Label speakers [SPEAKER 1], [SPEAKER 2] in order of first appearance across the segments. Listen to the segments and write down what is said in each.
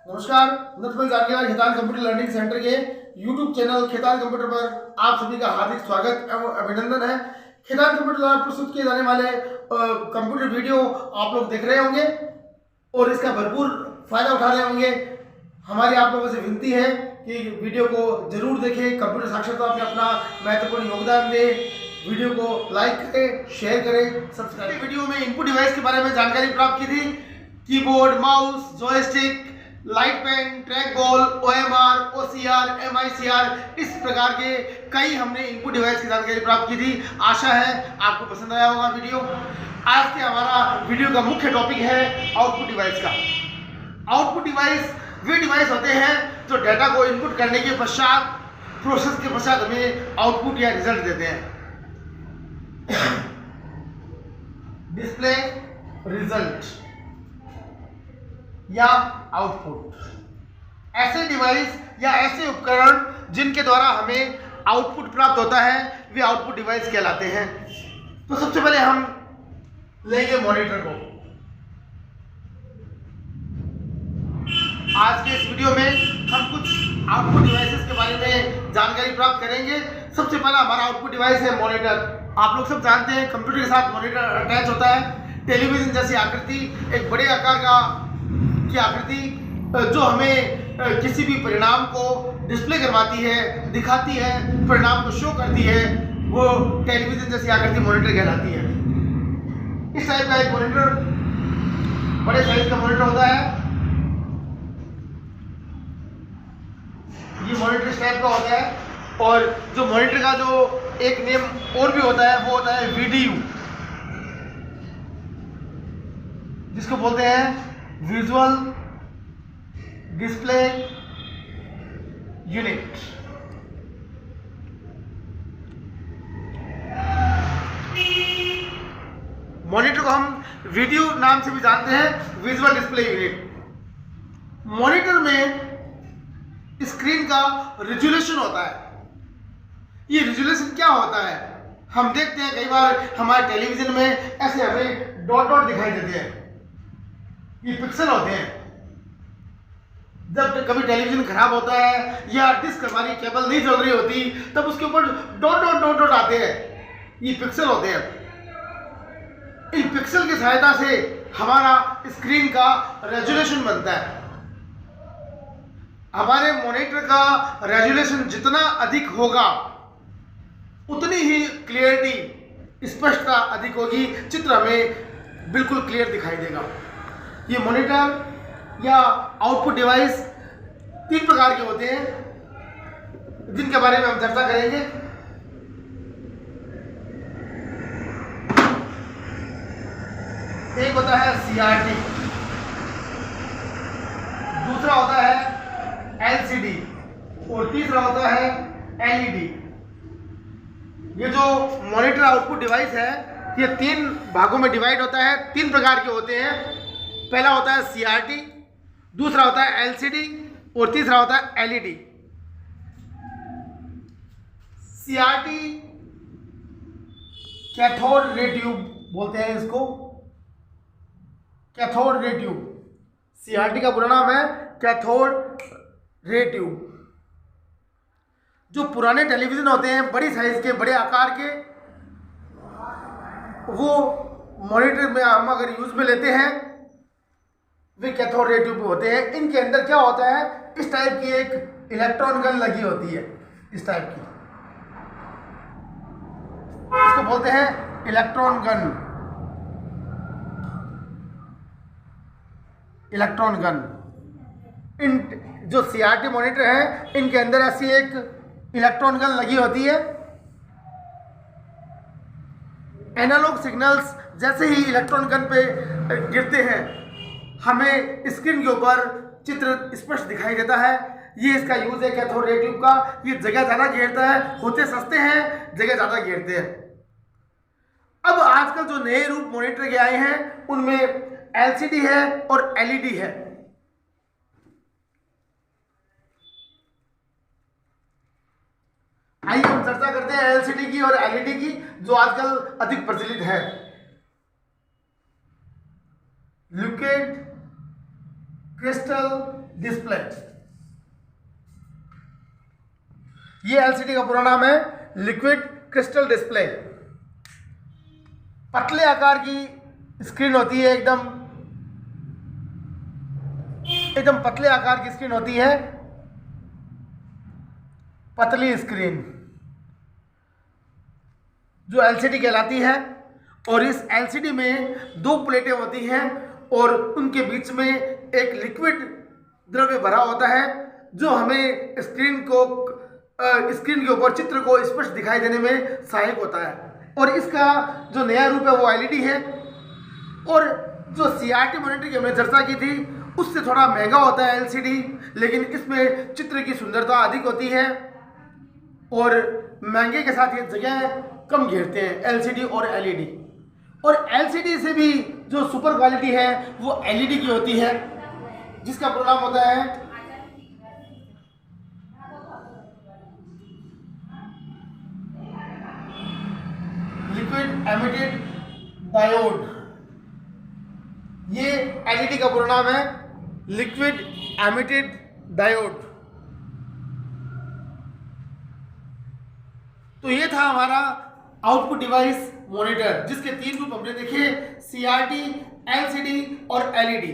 [SPEAKER 1] नमस्कार, नटबल Jankilal Khetan computer learning centre के यूट्यूब चैनल खेतान कंप्यूटर पर आप सभी का हार्दिक स्वागत एवं अभिनंदन है। खेतान कंप्यूटर द्वारा प्रस्तुत किए जाने वाले कंप्यूटर वीडियो आप लोग देख रहे होंगे और इसका भरपूर फायदा उठा रहे होंगे। हमारी आप लोगों से विनती है कि वीडियो को जरूर देखें, कंप्यूटर साक्षरता में अपना महत्वपूर्ण योगदान दें, वीडियो को लाइक करें, शेयर करें, सब्सक्राइब। वीडियो में इनपुट डिवाइस के बारे में जानकारी प्राप्त की थी। Keyboard, mouse, joystick, light pen, track ball, OMR, OCR, MICR, इस प्रकार के कई हमने इनपुट डिवाइस की जानकारी प्राप्त की थी। आशा है आपको पसंद आया होगा वीडियो। आज के हमारा वीडियो का मुख्य टॉपिक है आउटपुट डिवाइस का। आउटपुट डिवाइस वे डिवाइस होते हैं जो डाटा को इनपुट करने के पश्चात, प्रोसेस के पश्चात हमें आउटपुट या रिजल्ट देते हैं। डिस्प्ले, रिजल्ट या आउटपुट, ऐसे डिवाइस या ऐसे उपकरण जिनके द्वारा हमें आउटपुट प्राप्त होता है वे आउटपुट डिवाइस कहलाते हैं। तो सबसे पहले हम लेंगे मॉनिटर को। आज के इस वीडियो में हम कुछ आउटपुट डिवाइसेस के बारे में जानकारी प्राप्त करेंगे। सबसे पहला हमारा आउटपुट डिवाइस है मॉनिटर। आप लोग सब जानते हैं कंप्यूटर के साथ मॉनिटर अटैच होता है। टेलीविजन जैसी आकृति, एक बड़े आकार की आकृति जो हमें किसी भी परिणाम को डिस्प्ले करवाती है, दिखाती है, परिणाम को शो करती है, वो टेलीविजन जैसी आकृति मॉनिटर कहलाती है। इस टाइप का एक मॉनिटर, बड़े साइज का मॉनिटर होता है। ये मॉनिटर इस टाइप का होता है और जो मॉनिटर का जो एक नेम और भी होता है वो होता है VDU, जिसको बोलते हैं विजुअल डिस्प्ले यूनिट। मॉनिटर को हम वीडियो नाम से भी जानते हैं, विजुअल डिस्प्ले यूनिट। मॉनिटर में स्क्रीन का रिजोल्यूशन होता है। ये रिजोल्यूशन क्या होता है? हम देखते हैं कई बार हमारे टेलीविजन में ऐसे हमें डॉट डॉट दिखाई देते हैं, ये पिक्सल होते हैं। जब कभी टेलीविजन खराब होता है या डिस्क हमारी केबल नहीं चल रही होती तब उसके ऊपर डॉट डॉट डॉट डॉट आते हैं, ये पिक्सल होते हैं। इन पिक्सल की सहायता से हमारा स्क्रीन का रेजोल्यूशन बनता है। हमारे मॉनिटर का रेजोल्यूशन जितना अधिक होगा उतनी ही क्लियरिटी, स्पष्टता अधिक होगी, चित्र हमें बिल्कुल क्लियर दिखाई देगा। ये मॉनिटर या आउटपुट डिवाइस 3 प्रकार के होते हैं जिनके बारे में हम चर्चा करेंगे। एक होता है CRT, दूसरा होता है LCD और तीसरा होता है LED। ये जो मॉनिटर आउटपुट डिवाइस है ये 3 भागों में डिवाइड होता है। 3 प्रकार के होते हैं। पहला होता है CRT, दूसरा होता है LCD और तीसरा होता है LED। CRT cathode ray tube बोलते हैं इसको, कैथोड रे ट्यूब। CRT का पूरा नाम है कैथोड रे ट्यूब। जो पुराने टेलीविजन होते हैं बड़ी साइज के, बड़े आकार के, वो मॉनिटर में हम अगर यूज में लेते हैं वे कैथोड रे ट्यूब होते हैं। इनके अंदर क्या होता है, इस टाइप की एक इलेक्ट्रॉन गन लगी होती है, इस टाइप की, इसको बोलते हैं इलेक्ट्रॉन गन। इलेक्ट्रॉन गन, इन जो CRT मॉनिटर है इनके अंदर ऐसी एक इलेक्ट्रॉन गन लगी होती है। एनालॉग सिग्नल्स जैसे ही इलेक्ट्रॉन गन पे गिरते हैं हमें स्क्रीन के ऊपर चित्र स्पष्ट दिखाई देता है। ये इसका यूज है कैथोड रे ट्यूब का। ये जगह ज़्यादा घेरता है, होते सस्ते हैं, जगह ज़्यादा घेरते हैं। अब आजकल जो नए रूप मॉनिटर के आए हैं उनमें LCD है और LED है। आइए हम चर्चा करते हैं LCD की और LED की, जो आजकल अधिक प्रचलित है। Liquid crystal display. ये एलसीडी का पूरा नाम है लिक्विड क्रिस्टल डिस्प्ले। पतले आकार की स्क्रीन होती है, एकदम पतले आकार की स्क्रीन होती है, पतली स्क्रीन जो एलसीडी कहलाती है। और इस एलसीडी में 2 प्लेटें होती हैं और उनके बीच में एक लिक्विड द्रव्य भरा होता है जो हमें स्क्रीन के ऊपर चित्र को स्पष्ट दिखाई देने में सहायक होता है। और इसका जो नया रूप है वो एलईडी है। और जो सीआरटी मॉनिटर की हमने चर्चा की थी उससे थोड़ा महंगा होता है एलसीडी, लेकिन इसमें चित्र की सुंदरता अधिक होती है और महंगे के साथ ये जगह कम घेरते हैं एलसीडी और एलईडी। और एलसीडी से भी जो सुपर क्वालिटी है वो एलईडी की होती है, जिसका प्रोग्राम होता है लिक्विड एमिटेड डायोड। ये एलईडी का पूरा नाम है लिक्विड एमिटेड डायोड। तो ये था हमारा आउटपुट डिवाइस मॉनिटर, जिसके 3 रूप हमने देखे, सीआरटी, एलसीडी और एलईडी।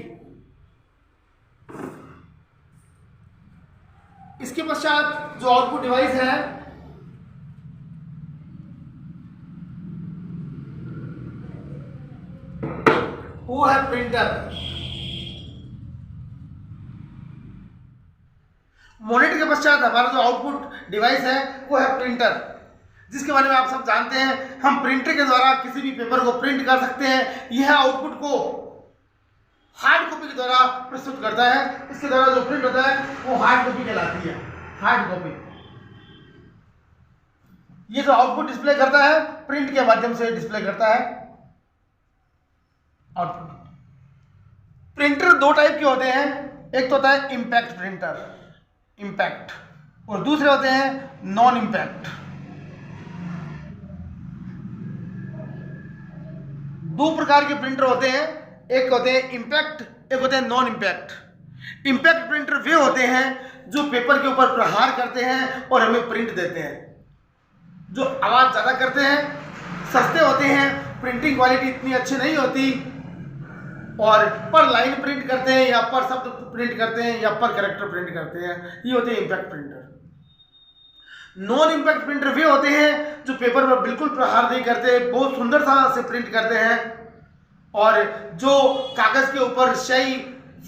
[SPEAKER 1] इसके पश्चात जो आउटपुट डिवाइस है वो है प्रिंटर। मॉनिटर के पश्चात हमारा जो आउटपुट डिवाइस है वो है प्रिंटर, जिसके बारे में आप सब जानते हैं। हम प्रिंटर के द्वारा किसी भी पेपर को प्रिंट कर सकते हैं। यह आउटपुट को हार्ड कॉपी के द्वारा प्रस्तुत करता है। इसके द्वारा जो प्रिंट होता है वो हार्ड कॉपी कहलाती है, हार्ड कॉपी। ये जो आउटपुट डिस्प्ले करता है प्रिंट के माध्यम से डिस्प्ले करता है आउटपुट। प्रिंटर 2 टाइप के होते हैं, एक तो होता है इंपैक्ट प्रिंटर, इंपैक्ट, और दूसरे होते हैं नॉन इंपैक्ट। 2 प्रकार के प्रिंटर होते हैं, एक होते हैं इंपैक्ट, एक होते हैं नॉन इंपैक्ट। इंपैक्ट प्रिंटर वे होते हैं जो पेपर के ऊपर प्रहार करते हैं और हमें प्रिंट देते हैं, जो आवाज़ ज़्यादा करते हैं, सस्ते होते हैं, प्रिंटिंग क्वालिटी इतनी अच्छी नहीं होती और पर लाइन प्रिंट करते हैं या पर शब्द प्रिंट करते हैं या पर कैरेक्टर प्रिंट करते हैं। ये होते हैं impact printer. Non impact printer वे होते हैं जो पेपर पर बिल्कुल प्रहार नहीं करते, बहुत सुंदरता से प्रिंट करते हैं और जो कागज के ऊपर स्याही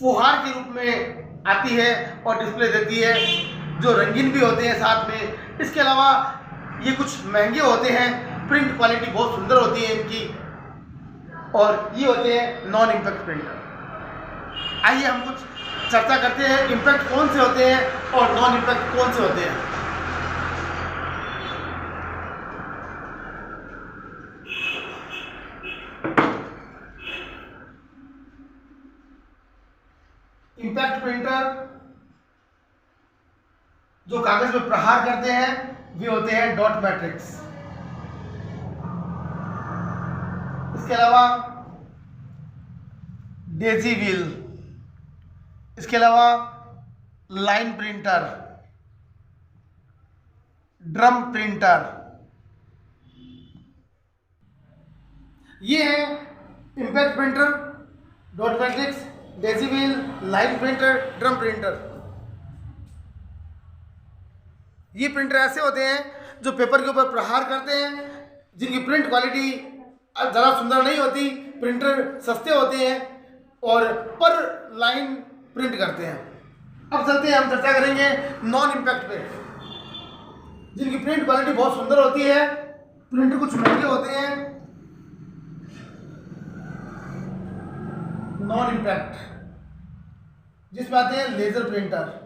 [SPEAKER 1] फुहार के रूप में आती है और डिस्प्ले देती है, जो रंगीन भी होते हैं साथ में। इसके अलावा ये कुछ महंगे होते हैं, प्रिंट क्वालिटी बहुत सुंदर होती है इनकी, और ये होते हैं नॉन इंपैक्ट प्रिंटर। आइए हम कुछ चर्चा करते हैं इंपैक्ट कौन से होते हैं और नॉन इंपैक्ट कौन से होते हैं। इंपैक्ट प्रिंटर जो कागज में प्रहार करते हैं वे होते हैं डॉट मैट्रिक्स। इसके अलावा डेजी व्हील, इसके अलावा लाइन प्रिंटर, ड्रम प्रिंटर, ये है impact printer, dot matrix, Daisy wheel, line printer, drum printer. ये प्रिंटर ऐसे होते हैं जो पेपर के ऊपर प्रहार करते हैं, जिनकी प्रिंट क्वालिटी ज़्यादा सुंदर नहीं होती, प्रिंटर सस्ते होते हैं और पर लाइन प्रिंट करते हैं। अब चलते हैं, हम चर्चा करेंगे नॉन इंपैक्ट पे, जिनकी प्रिंट क्वालिटी बहुत सुंदर होती है, प्रिंटर कुछ महंगे होते हैं। नॉन इंपैक्ट जिसमें आते हैं लेजर प्रिंटर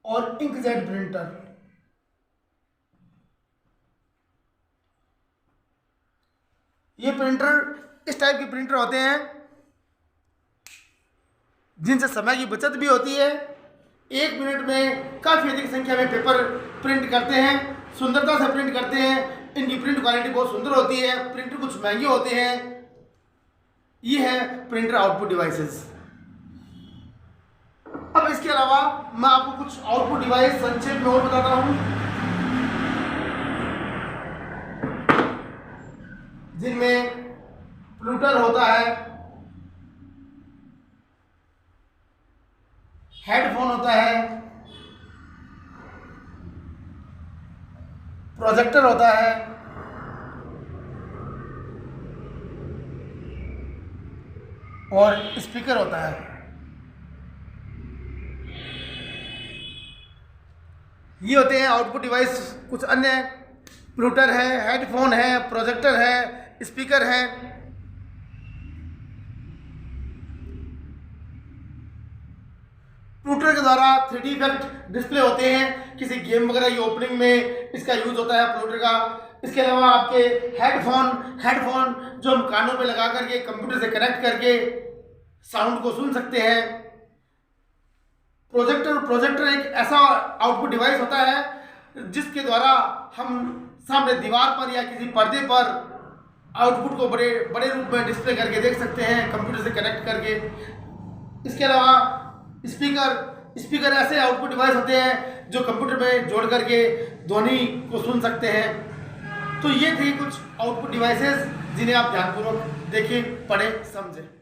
[SPEAKER 1] और इंकजेट प्रिंटर। ये प्रिंटर इस टाइप के प्रिंटर होते हैं जिनसे समय की बचत भी होती है। 1 मिनट में काफ़ी अधिक संख्या में पेपर प्रिंट करते हैं, सुंदरता से प्रिंट करते हैं। इनकी प्रिंट क्वालिटी बहुत सुंदर होती है, प्रिंटर कुछ महंगे होते हैं ये है प्रिंटर आउटपुट डिवाइसेस। अब इसके अलावा मैं आपको कुछ आउटपुट डिवाइस संक्षेप में और बताता हूं, जिनमें प्लूटर होता है, हेडफोन होता है, प्रोजेक्टर होता है, और स्पीकर होता है। ये होते हैं आउटपुट डिवाइस। कुछ अन्य प्लूटर है, हेडफोन है, प्रोजेक्टर है, स्पीकर है। प्लूटर के द्वारा 3D इफेक्ट डिस्प्ले होते हैं, किसी गेम वगैरह की ओपनिंग में इसका यूज होता है प्लूटर का। इसके अलावा आपके हेडफोन जो हम कानों पे लगा करके कंप्यूटर से कनेक्ट करके साउंड को सुन सकते हैं। प्रोजेक्टर एक ऐसा आउटपुट डिवाइस होता है जिसके द्वारा हम सामने दीवार पर या किसी पर्दे पर आउटपुट को बड़े बड़े रूप में डिस्प्ले करके देख सकते हैं कंप्यूटर से कनेक्ट करके। इसके अलावा स्पीकर ऐसे आउटपुट डिवाइस होते हैं जो कंप्यूटर में जोड़ करके ध्वनि को सुन सकते हैं। तो ये थे कुछ आउटपुट डिवाइसेस जिन्हें आप ध्यानपूर्वक देखें, पढ़ें, समझें।